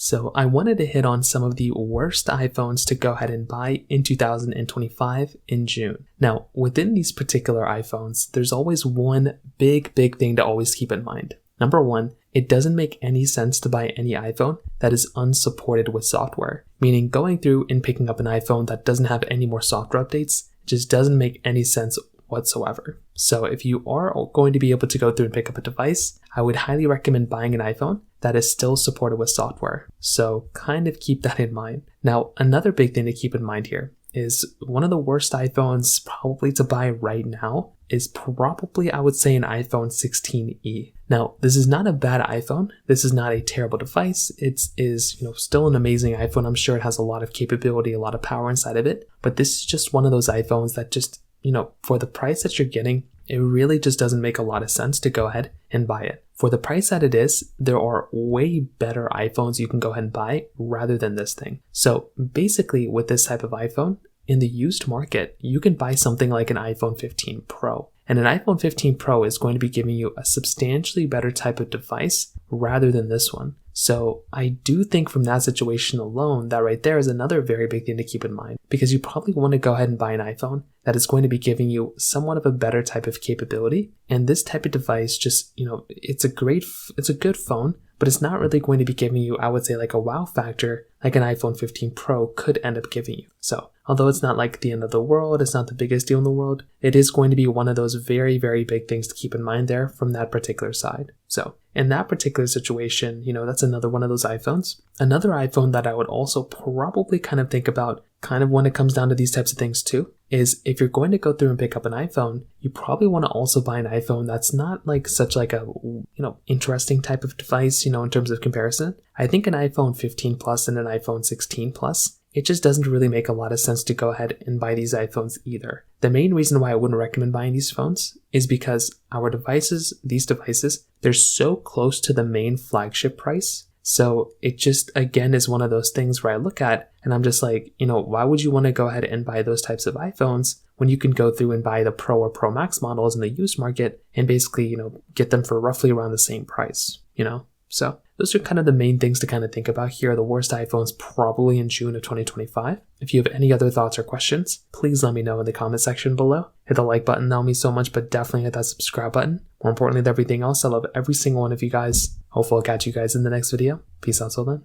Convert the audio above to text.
So I wanted to hit on some of the worst iPhones to go ahead and buy in 2025 in June. Now, within these particular iPhones, there's always one big thing to always keep in mind. Number one, it doesn't make any sense to buy any iPhone that is unsupported with software, meaning going through and picking up an iPhone that doesn't have any more software updates just doesn't make any sense whatsoever. So if you are going to be able to go through and pick up a device, I would highly recommend buying an iPhone that is still supported with software. So kind of keep that in mind. Now, another big thing to keep in mind here is one of the worst iPhones probably to buy right now is probably, I would say, an iPhone 16e. Now, this is not a bad iPhone. This is not a terrible device. It is, still an amazing iPhone. I'm sure it has a lot of capability, a lot of power inside of it. But this is just one of those iPhones that just, for the price that you're getting, it really just doesn't make a lot of sense to go ahead and buy it. For the price that it is, there are way better iPhones you can go ahead and buy rather than this thing. So basically with this type of iPhone, in the used market, you can buy something like an iPhone 15 Pro. And an iPhone 15 Pro is going to be giving you a substantially better type of device rather than this one. So I do think from that situation alone, that right there is another very big thing to keep in mind, because you probably want to go ahead and buy an iPhone that is going to be giving you somewhat of a better type of capability. And this type of device just, it's a good phone, but it's not really going to be giving you, I would say, like a wow factor like an iPhone 15 Pro could end up giving you. So although it's not like the end of the world, it's not the biggest deal in the world, it is going to be one of those very big things to keep in mind there from that particular side. So in that particular situation, that's another one of those iPhones. Another iPhone that I would also probably kind of think about when it comes down to these types of things too, is if you're going to go through and pick up an iPhone, you probably want to also buy an iPhone that's not like such like a, interesting type of device, in terms of comparison. I think an iPhone 15 Plus and an iPhone 16 Plus, it just doesn't really make a lot of sense to go ahead and buy these iPhones either. The main reason why I wouldn't recommend buying these phones is because these devices, they're so close to the main flagship price. So it just, again, is one of those things where I look at and I'm just like, why would you want to go ahead and buy those types of iPhones when you can go through and buy the Pro or Pro Max models in the used market and basically, get them for roughly around the same price, So those are kind of the main things to kind of think about here. The worst iPhones probably in June of 2025. If you have any other thoughts or questions, please let me know in the comment section below. Hit the like button, that'll mean so much, but definitely hit that subscribe button. More importantly than everything else, I love every single one of you guys. Hopefully I'll catch you guys in the next video. Peace out till then.